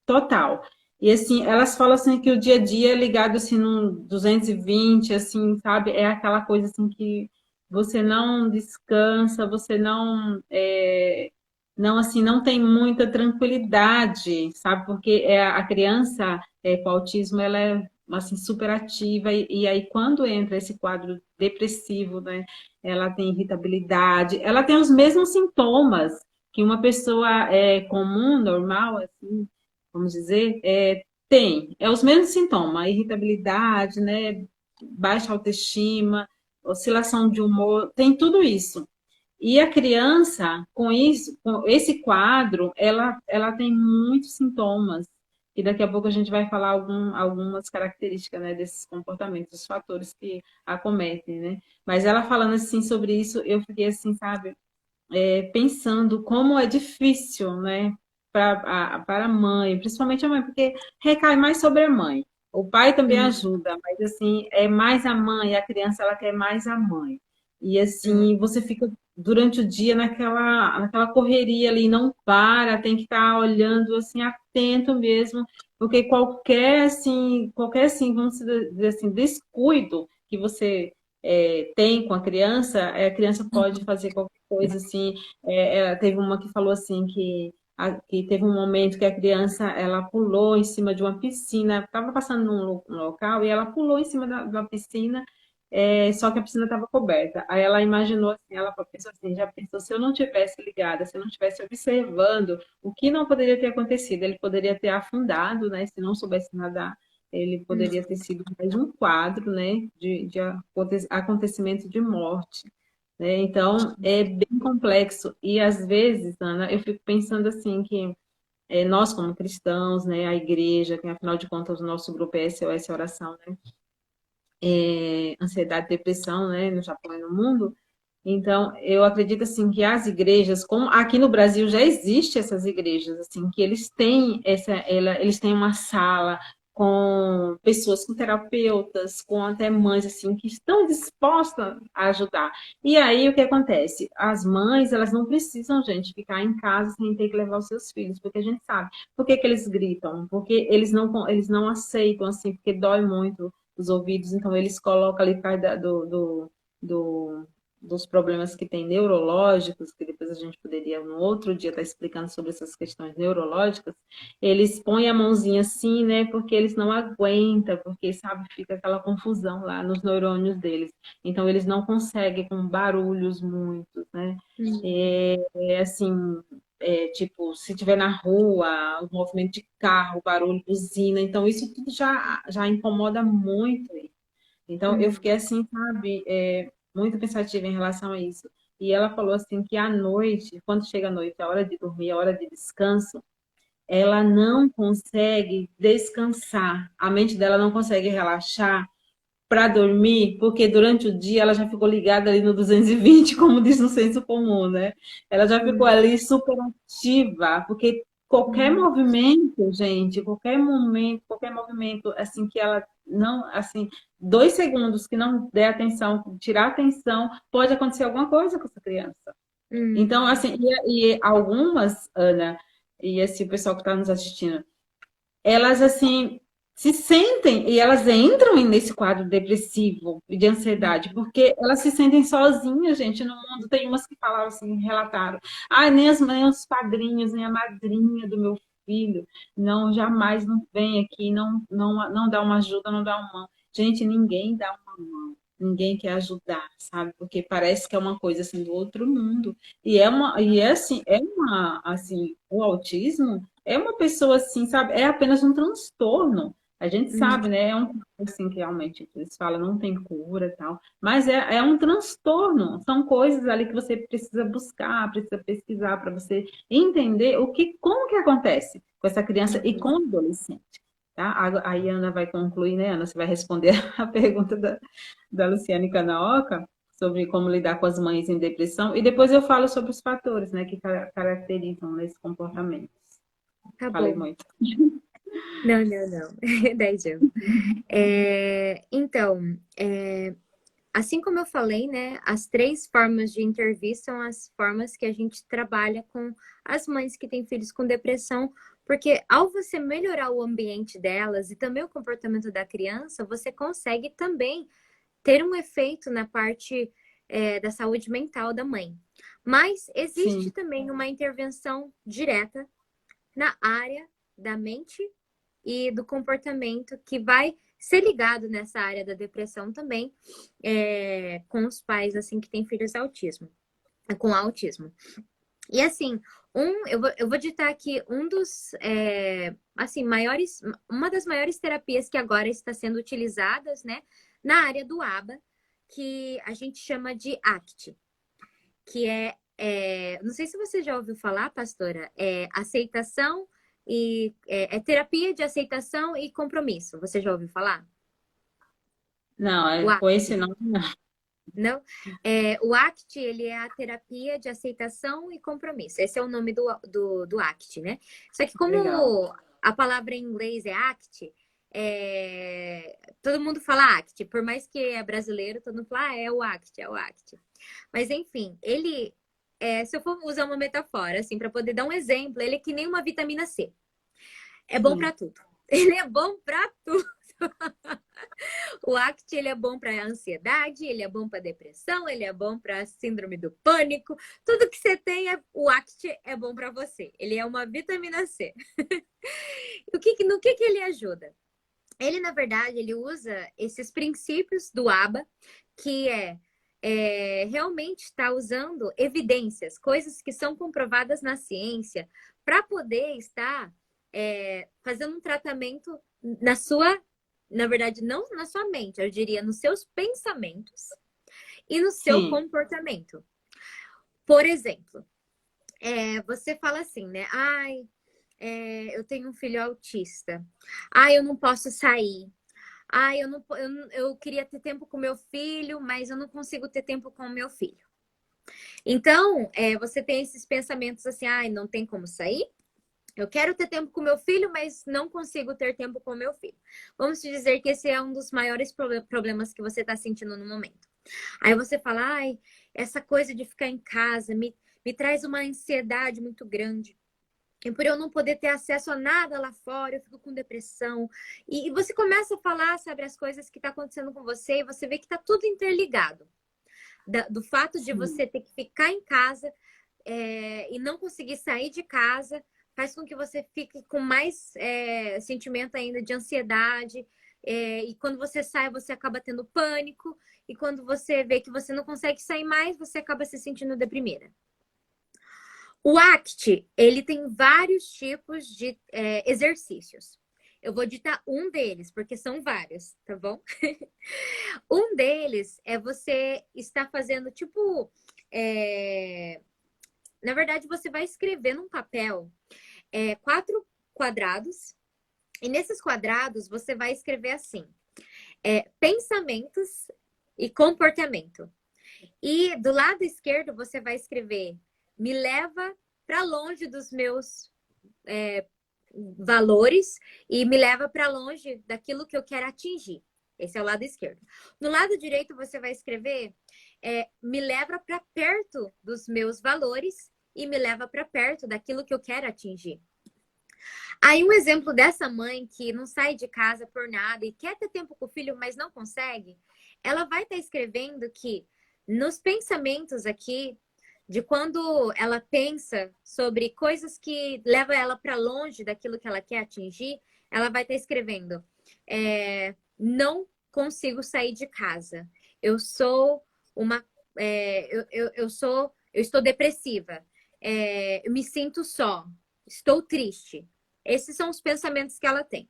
total. E assim, elas falam assim que o dia a dia é ligado assim num 220, assim, sabe? É aquela coisa assim que você não descansa, você não assim, não tem muita tranquilidade, sabe? Porque a criança com autismo, ela é assim super ativa e aí quando entra esse quadro depressivo, né? Ela tem irritabilidade, ela tem os mesmos sintomas que uma pessoa comum, normal, assim, vamos dizer, tem. É os mesmos sintomas, irritabilidade, né? Baixa autoestima, oscilação de humor, tem tudo isso. E a criança, com isso, com esse quadro, ela tem muitos sintomas. E daqui a pouco a gente vai falar algumas características, né, desses comportamentos, dos fatores que acometem, né? Mas ela falando assim sobre isso, eu fiquei assim, sabe, pensando como é difícil, né, para a mãe, principalmente a mãe, porque recai mais sobre a mãe. O pai também hum, ajuda, mas assim, é mais a mãe, a criança ela quer mais a mãe. E hum, assim, você fica durante o dia naquela correria ali, não para, tem que estar olhando assim, atento mesmo, porque qualquer assim, vamos dizer assim, descuido que você tem com a criança pode fazer qualquer coisa assim. Teve uma que falou assim que teve um momento que a criança ela pulou em cima de uma piscina, estava passando num local e ela pulou em cima de uma piscina, só que a piscina estava coberta. Aí ela imaginou assim, ela pensou assim, já pensou se eu não tivesse ligada, se eu não tivesse observando, o que não poderia ter acontecido? Ele poderia ter afundado, né? Se não soubesse nadar, ele hum. poderia ter sido mais um quadro, né? De acontecimento de morte, né? Então, é bem complexo. E, às vezes, Ana, eu fico pensando assim, que nós, como cristãos, né, a igreja, que afinal de contas o nosso grupo é SOS Oração, né? Ansiedade e depressão, né, no Japão e no mundo. Então, eu acredito assim que as igrejas, como aqui no Brasil já existe essas igrejas, assim, que eles têm uma sala com pessoas, com terapeutas, com até mães assim que estão dispostas a ajudar. E aí o que acontece? As mães, elas não precisam, gente, ficar em casa sem ter que levar os seus filhos, porque a gente sabe. Por que que eles gritam? Porque eles não aceitam assim, porque dói muito os ouvidos, então eles colocam ali perto do dos problemas que tem neurológicos, que depois a gente poderia, no outro dia, estar explicando sobre essas questões neurológicas, eles põem a mãozinha assim, né? Porque eles não aguentam, porque, sabe, fica aquela confusão lá nos neurônios deles. Então, eles não conseguem com barulhos muitos, né? É assim, tipo, se estiver na rua, o movimento de carro, barulho, buzina, então isso tudo já incomoda muito. Então, eu fiquei Uhum. assim, sabe, muito pensativa em relação a isso. E ela falou assim que à noite, quando chega a noite, a hora de dormir, a hora de descanso, ela não consegue descansar. A mente dela não consegue relaxar para dormir, porque durante o dia ela já ficou ligada ali no 220, como diz no senso comum, né? Ela já ficou Uhum. ali super ativa, porque qualquer Uhum. movimento, gente, qualquer momento, qualquer movimento, assim, que ela não, assim, 2 segundos que não der atenção, tirar atenção, pode acontecer alguma coisa com essa criança. Então, Uhum. assim, e algumas, Ana, e esse pessoal que está nos assistindo, elas assim se sentem e elas entram nesse quadro depressivo e de ansiedade, porque elas se sentem sozinhas, gente, no mundo. Tem umas que falaram assim, relataram, nem as mães, os padrinhos, nem a madrinha do meu filho, não, jamais não vem aqui, não dá uma ajuda, não dá uma mão. Gente, ninguém dá uma mão. Ninguém quer ajudar, sabe? Porque parece que é uma coisa assim do outro mundo. E o autismo é uma pessoa assim, sabe? É apenas um transtorno. A gente Uhum. sabe, né? É um assim que realmente eles falam não tem cura e tal, mas é um transtorno. São coisas ali que você precisa buscar, precisa pesquisar para você entender como que acontece com essa criança e com o adolescente. Tá? A Ana vai concluir, né, Ana? Você vai responder a pergunta da Luciane Kanaoka sobre como lidar com as mães em depressão, e depois eu falo sobre os fatores, né, que caracterizam esse comportamento. Tá Falei bom. muito. Não, não, não. 10 anos. Então, assim como eu falei, né, as 3 formas de intervir são as formas que a gente trabalha com as mães que têm filhos com depressão, porque ao você melhorar o ambiente delas e também o comportamento da criança, você consegue também ter um efeito na parte, da saúde mental da mãe. Mas existe Sim, também uma intervenção direta na área da mente e do comportamento que vai ser ligado nessa área da depressão também, com os pais assim que têm filhos com autismo. E assim, eu vou ditar aqui um dos assim maiores, uma das maiores terapias que agora está sendo utilizadas, né, na área do ABA, que a gente chama de ACT, que não sei se você já ouviu falar, pastora, aceitação é terapia de aceitação e compromisso. Você já ouviu falar? não, O com ACT, esse nome, não. não? O ACT, ele é a terapia de aceitação e compromisso. Esse é o nome do ACT, né? Só que Legal. como a palavra em inglês é ACT, todo mundo fala ACT. Por mais que é brasileiro, todo mundo fala, é o ACT, é o ACT. Mas enfim, se eu for usar uma metáfora, assim, para poder dar um exemplo, ele é que nem uma vitamina C. É bom para Sim, tudo. Ele é bom para tudo. O ACT, ele é bom para ansiedade, ele é bom para depressão, ele é bom para síndrome do pânico. Tudo que você tem, o ACT é bom para você. Ele é uma vitamina C. No que ele ajuda? Ele, na verdade, ele usa esses princípios do ABA, que realmente está usando evidências, coisas que são comprovadas na ciência, para poder estar fazendo um tratamento na verdade, não na sua mente, eu diria nos seus pensamentos e no seu sim, comportamento. Por exemplo, você fala assim, né? Ai, eu tenho um filho autista. Ai, eu não posso sair. Ai, eu queria ter tempo com meu filho, mas eu não consigo ter tempo com o meu filho. Então, você tem esses pensamentos assim, ai, não tem como sair. Eu quero ter tempo com meu filho, mas não consigo ter tempo com meu filho. Vamos te dizer que esse é um dos maiores problemas que você está sentindo no momento. Aí você fala, ai, essa coisa de ficar em casa me traz uma ansiedade muito grande. E por eu não poder ter acesso a nada lá fora, eu fico com depressão. E você começa a falar, sabe, as coisas que estão acontecendo com você e você vê que está tudo interligado. do fato de sim. você ter que ficar em casa e não conseguir sair de casa, faz com que você fique com mais sentimento ainda de ansiedade. E quando você sai, você acaba tendo pânico. E quando você vê que você não consegue sair mais, você acaba se sentindo deprimida. O ACT, ele tem vários tipos de exercícios. Eu vou ditar um deles, porque são vários, tá bom? Um deles é você estar fazendo, tipo... Na verdade, você vai escrever num papel 4 quadrados. E nesses quadrados, você vai escrever assim: pensamentos e comportamento. E do lado esquerdo, você vai escrever: me leva para longe dos meus valores e me leva para longe daquilo que eu quero atingir. Esse é o lado esquerdo. No lado direito, você vai escrever: me leva para perto dos meus valores e me leva para perto daquilo que eu quero atingir. Aí um exemplo dessa mãe que não sai de casa por nada e quer ter tempo com o filho, mas não consegue, ela vai estar escrevendo que nos pensamentos aqui, de quando ela pensa sobre coisas que levam ela para longe daquilo que ela quer atingir, ela vai estar escrevendo: não consigo sair de casa. Eu sou uma. Eu estou depressiva. Eu me sinto só. Estou triste. Esses são os pensamentos que ela tem.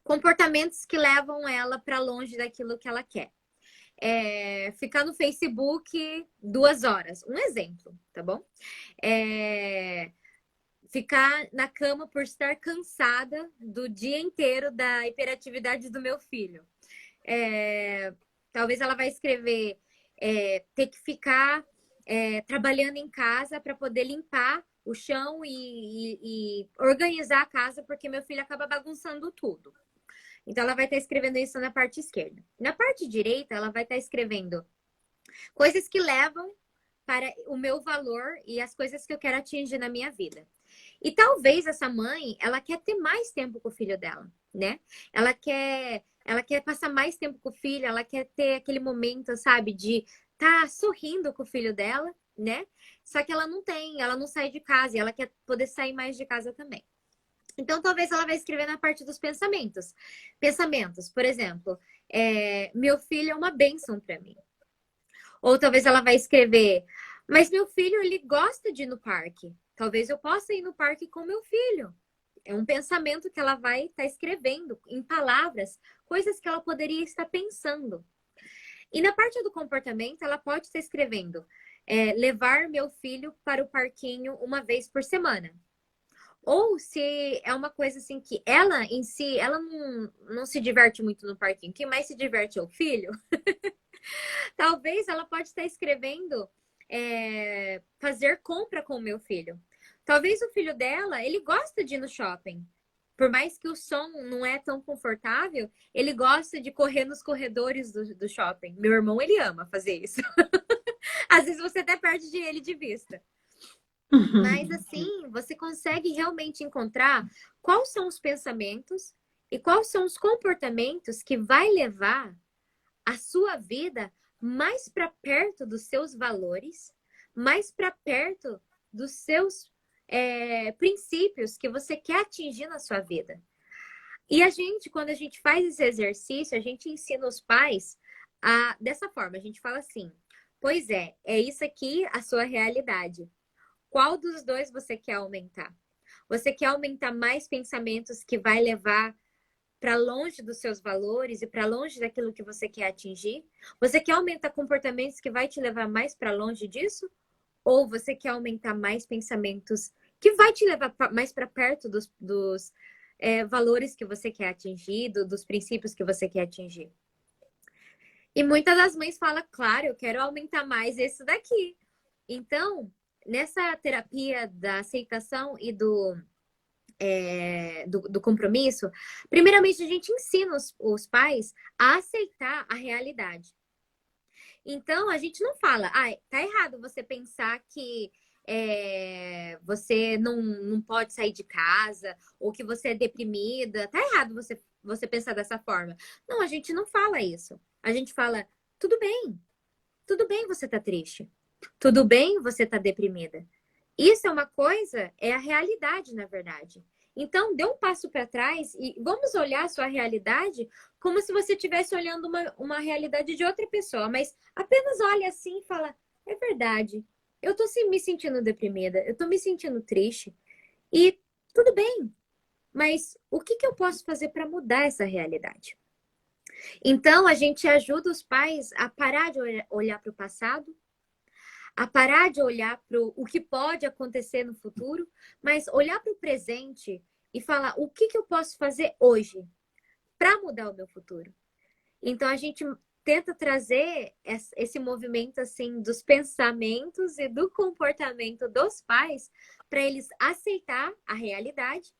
Comportamentos que levam ela para longe daquilo que ela quer. Ficar no Facebook 2 horas. Um exemplo, tá bom? Ficar na cama por estar cansada do dia inteiro da hiperatividade do meu filho. Talvez ela vai escrever ter que ficar trabalhando em casa para poder limpar o chão e organizar a casa, porque meu filho acaba bagunçando tudo. Então, ela vai estar escrevendo isso na parte esquerda. Na parte direita, ela vai estar escrevendo coisas que levam para o meu valor e as coisas que eu quero atingir na minha vida. E talvez essa mãe, ela quer ter mais tempo com o filho dela, né? Ela quer passar mais tempo com o filho, ela quer ter aquele momento, sabe, de estar sorrindo com o filho dela, né? Só que ela não tem, ela não sai de casa e ela quer poder sair mais de casa também. Então, talvez ela vai escrever na parte dos pensamentos. Pensamentos, por exemplo, meu filho é uma bênção para mim. Ou talvez ela vai escrever: mas meu filho, ele gosta de ir no parque. Talvez eu possa ir no parque com meu filho. É um pensamento que ela vai estar escrevendo em palavras, coisas que ela poderia estar pensando. E na parte do comportamento, ela pode estar escrevendo: levar meu filho para o parquinho uma vez por semana. Ou se é uma coisa assim que ela em si, ela não se diverte muito no parquinho. Quem mais se diverte é o filho. Talvez ela pode estar escrevendo fazer compra com o meu filho. Talvez o filho dela, ele gosta de ir no shopping. Por mais que o som não é tão confortável, ele gosta de correr nos corredores do shopping. Meu irmão, ele ama fazer isso. Às vezes você até perde ele de vista. Mas assim, você consegue realmente encontrar quais são os pensamentos e quais são os comportamentos que vai levar a sua vida mais para perto dos seus valores, mais para perto dos seus princípios que você quer atingir na sua vida. E a gente, quando a gente faz esse exercício, a gente ensina os pais dessa forma. A gente fala assim: pois é isso aqui a sua realidade. Qual dos dois você quer aumentar? Você quer aumentar mais pensamentos que vai levar para longe dos seus valores e para longe daquilo que você quer atingir? Você quer aumentar comportamentos que vai te levar mais para longe disso? Ou você quer aumentar mais pensamentos que vai te levar mais para perto dos valores que você quer atingir, dos princípios que você quer atingir? E muitas das mães falam: claro, eu quero aumentar mais isso daqui. Então, nessa terapia da aceitação e do compromisso, primeiramente a gente ensina os pais a aceitar a realidade. Então, a gente não fala: tá errado você pensar que você não pode sair de casa, ou que você é deprimida. Tá errado você pensar dessa forma. Não, a gente não fala isso. A gente fala: tudo bem. tudo bem você tá triste. Tudo bem você tá deprimida. Isso é uma coisa, é a realidade, na verdade. Então, dê um passo para trás e vamos olhar a sua realidade como se você estivesse olhando uma realidade de outra pessoa, mas apenas olha assim e fala, é verdade, eu tô me sentindo deprimida, eu tô me sentindo triste e tudo bem, mas o que que eu posso fazer para mudar essa realidade? Então, a gente ajuda os pais a parar de olhar para o passado, a parar de olhar para o que pode acontecer no futuro, mas olhar para o presente e falar o que que eu posso fazer hoje para mudar o meu futuro. Então a gente tenta trazer esse movimento assim dos pensamentos e do comportamento dos pais para eles aceitar a realidade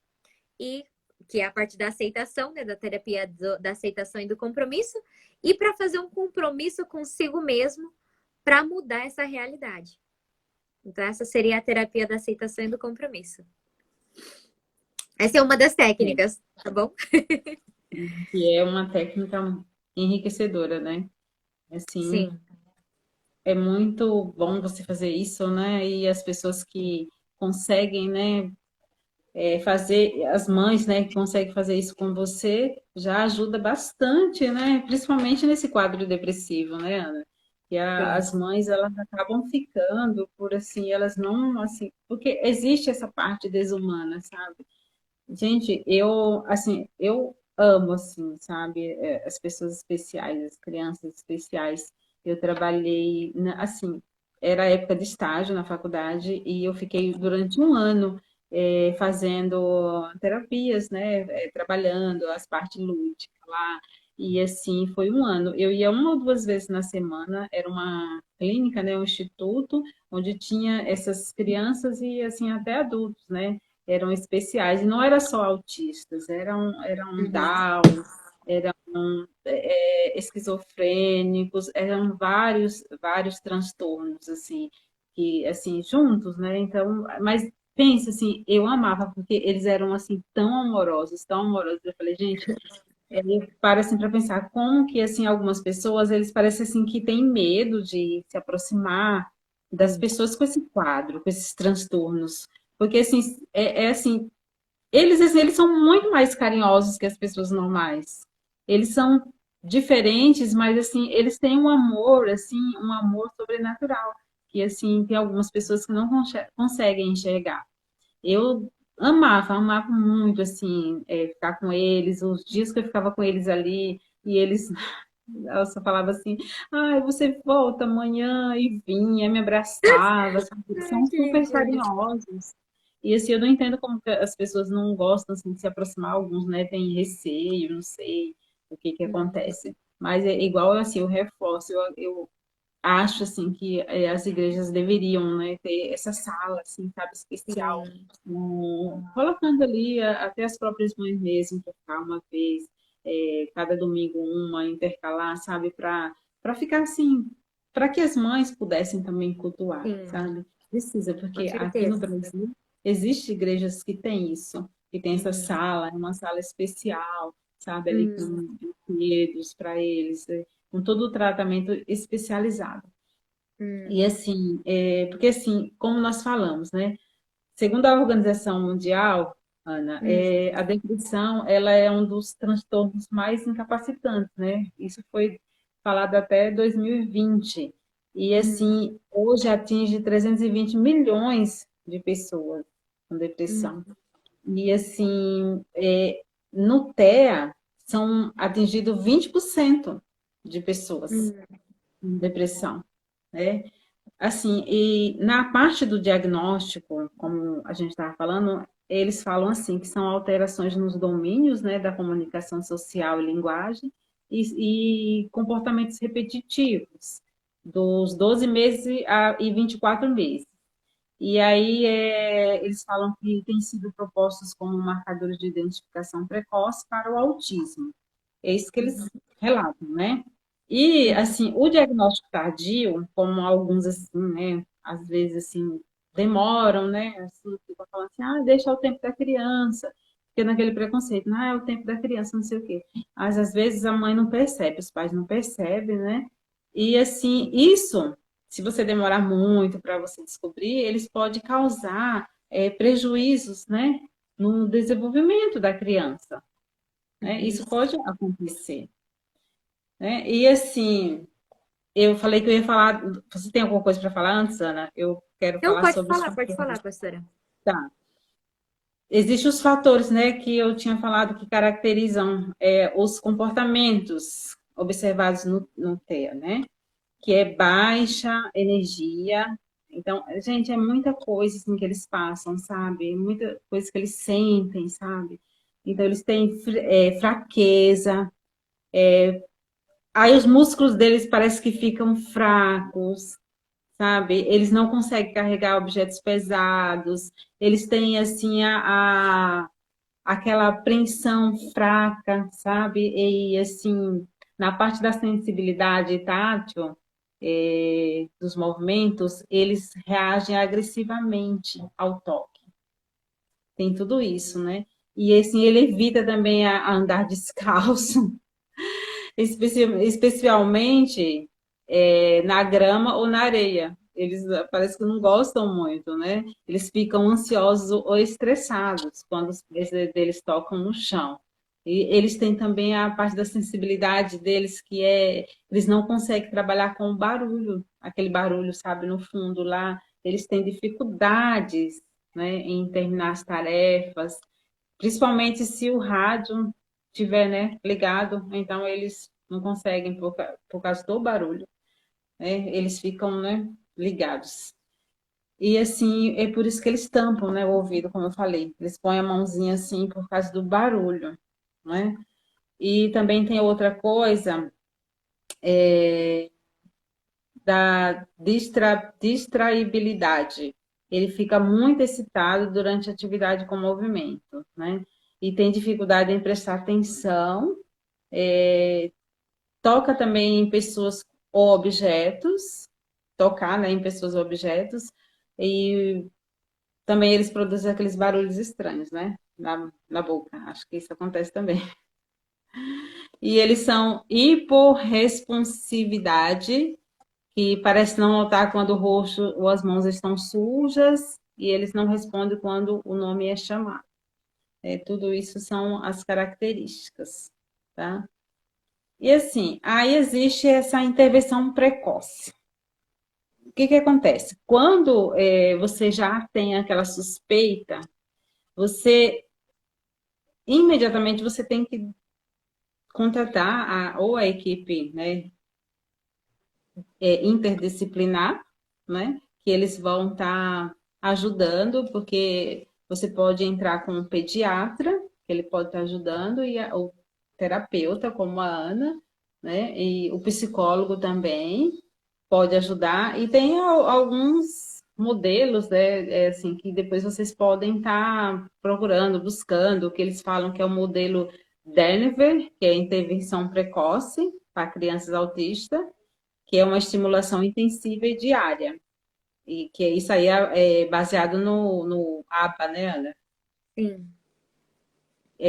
e que é a parte da aceitação, né, da terapia da aceitação e do compromisso, e para fazer um compromisso consigo mesmo para mudar essa realidade. Então, essa seria a terapia da aceitação e do compromisso. Essa é uma das É, técnicas, tá bom? que é uma técnica enriquecedora, né? Assim, Sim. é muito bom você fazer isso, né? E as pessoas que conseguem, né, fazer, as mães, né, que conseguem fazer isso com você, já ajuda bastante, né? Principalmente nesse quadro depressivo, né, Ana? E Sim. as mães, elas acabam ficando por assim, elas não, assim, porque existe essa parte desumana, sabe? Gente, eu, assim, eu amo, assim, sabe, as pessoas especiais, as crianças especiais. Eu trabalhei, assim, era época de estágio na faculdade e eu fiquei durante um ano fazendo terapias, né, trabalhando as partes lúdicas lá. E, assim, foi um ano. Eu ia uma ou duas vezes na semana, era uma clínica, né, um instituto, onde tinha essas crianças e, assim, até adultos, né? Eram especiais, e não era só autistas, eram Uhum. Down, eram esquizofrênicos, eram vários transtornos, assim, que, assim, juntos, né? Então, mas pensa assim, eu amava, porque eles eram, assim, tão amorosos, eu falei, gente, para, assim, para pensar como que, assim, algumas pessoas, eles parecem, assim, que têm medo de se aproximar das Sim. pessoas com esse quadro, com esses transtornos, porque, assim, assim, eles são muito mais carinhosos que as pessoas normais. Eles são diferentes, mas assim, eles têm um amor, assim, um amor sobrenatural, que assim, tem algumas pessoas que não conseguem enxergar. Eu amava muito assim, ficar com eles, os dias que eu ficava com eles ali, e eles ela só falava assim, ai, você volta amanhã e vinha, me abraçava, sabe? Ai, São que super lindinho. carinhosos. E assim, eu não entendo como que as pessoas não gostam assim, de se aproximar, alguns, né, têm receio, não sei o que que Uhum. acontece. Mas é igual assim, eu reforço, eu acho assim que as igrejas deveriam, né, ter essa sala assim, sabe, especial, Sim. colocando ali até as próprias mães mesmo para ficar uma vez, cada domingo uma, intercalar, sabe, para ficar assim, para que as mães pudessem também cultuar, Sim, sabe? Precisa, com porque aqui no certeza. Brasil existem igrejas que têm isso, que tem essa Uhum. sala, é uma sala especial, sabe, ali Uhum. com brinquedos para eles, com todo o tratamento especializado. E Uhum. assim, porque assim, como nós falamos, né? Segundo a Organização Mundial, Ana, Uhum. a depressão ela é um dos transtornos mais incapacitantes, né? Isso foi falado até 2020. E Uhum. assim, hoje atinge 320 milhões de pessoas com depressão. Uhum. E assim, no TEA são atingidos 20% de pessoas Uhum. com depressão, né? Assim, e na parte do diagnóstico, como a gente estava falando, eles falam assim que são alterações nos domínios, né, da comunicação social e linguagem e comportamentos repetitivos, dos 12 meses e 24 meses. E aí eles falam que têm sido propostos como marcadores de identificação precoce para o autismo. É isso que eles relatam, né? E, Uhum. assim, o diagnóstico tardio, como alguns, assim, né, às vezes, assim, demoram, né, assim, ficam falando assim, ah, deixa o tempo da criança, porque naquele preconceito, não, é o tempo da criança, não sei o quê. Mas, às vezes, a mãe não percebe, os pais não percebem, né, E assim, isso, se você demorar muito para você descobrir, eles podem causar prejuízos, né, no desenvolvimento da criança, né? Uhum. Isso pode acontecer, né? E assim, eu falei que eu ia falar. Você tem alguma coisa para falar antes, Ana? Eu quero Não, falar sobre os pode fatores. falar, pastora. Tá. Existem os fatores, né, que eu tinha falado que caracterizam os comportamentos observados no TEA, né? Que é baixa energia. Então, gente, é muita coisa assim, que eles passam, sabe? Muita coisa que eles sentem, sabe? Então, eles têm fraqueza. Aí, os músculos deles parece que ficam fracos, sabe? Eles não conseguem carregar objetos pesados. Eles têm, assim, aquela apreensão fraca, sabe? E assim, na parte da sensibilidade tátil, dos movimentos, eles reagem agressivamente ao toque. Tem tudo isso, né? E assim, ele evita também a andar descalço, especialmente na grama ou na areia. Eles parece que não gostam muito, né? Eles ficam ansiosos ou estressados quando os pés deles tocam no chão. E eles têm também a parte da sensibilidade deles, que eles não conseguem trabalhar com o barulho, aquele barulho, sabe, no fundo lá. Eles têm dificuldades, né, em terminar as tarefas, principalmente se o rádio estiver, né, ligado, então eles não conseguem por causa do barulho, né? Eles ficam, né, ligados. E assim, é por isso que eles tampam, né, o ouvido, como eu falei. Eles põem a mãozinha assim por causa do barulho, né? E também tem outra coisa da distraibilidade. Ele fica muito excitado durante a atividade com movimento, né? E tem dificuldade em prestar atenção. Toca também em pessoas ou objetos, tocar, né, em pessoas ou objetos, e também eles produzem aqueles barulhos estranhos, né, na boca. Acho que isso acontece também. E eles são hiporresponsividade, que parece não notar quando o rosto ou as mãos estão sujas, e eles não respondem quando o nome é chamado. Tudo isso são as características, tá? E assim, aí existe essa intervenção precoce. O que que acontece? Quando você já tem aquela suspeita, você imediatamente você tem que contratar ou a equipe, né, interdisciplinar, né, que eles vão estar ajudando, porque você pode entrar com um pediatra, que ele pode estar ajudando, e o terapeuta, como a Ana, né, e o psicólogo também pode ajudar. E tem alguns modelos, né, assim, que depois vocês podem estar procurando, buscando, que eles falam que é o modelo Denver, que é intervenção precoce para crianças autistas, que é uma estimulação intensiva e diária. E que isso aí é baseado no APA, né, Ana? Sim.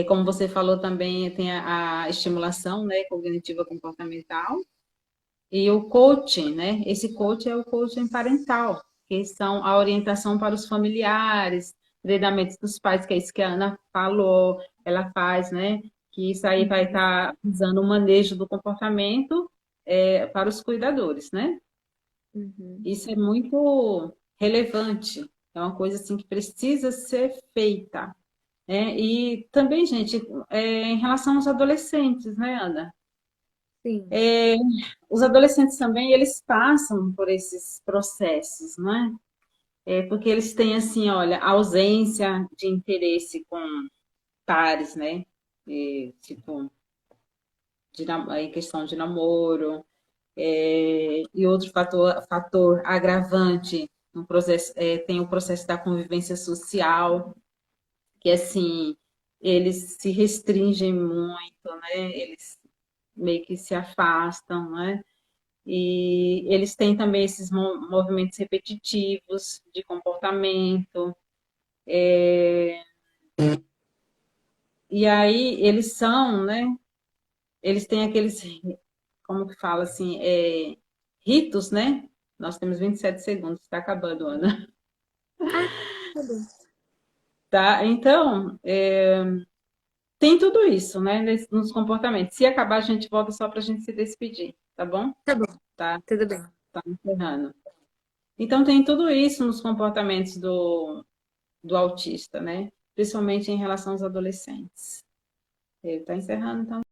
Como você falou também, tem a estimulação, né, cognitiva comportamental, e o coaching, né? Esse coaching é o coaching parental, que são a orientação para os familiares, treinamentos dos pais, que é isso que a Ana falou, ela faz, né? Que isso aí vai Uhum. estar usando o manejo do comportamento para os cuidadores, né? Uhum. Isso é muito relevante, é uma coisa assim que precisa ser feita, né? E também, gente, em relação aos adolescentes, né, Ana? Sim. Os adolescentes também, eles passam por esses processos, né? Porque eles têm, assim, olha, ausência de interesse com pares, né? Tipo, em questão de namoro. E outro fator agravante no processo, tem o processo da convivência social, que, assim, eles se restringem muito, né? Eles meio que se afastam, né? E eles têm também esses movimentos repetitivos de comportamento. E aí eles são, né? Eles têm aqueles, como que fala assim, ritos, né? Nós temos 27 segundos, está acabando, Ana. Ah, tá bom. Tá? Então, tem tudo isso, né, nos comportamentos. Se acabar, a gente volta só para a gente se despedir, tá bom? Tá bom, Tá, tudo bem. tá encerrando. Então, tem tudo isso nos comportamentos do autista, né? Principalmente em relação aos adolescentes. Ele está encerrando, então.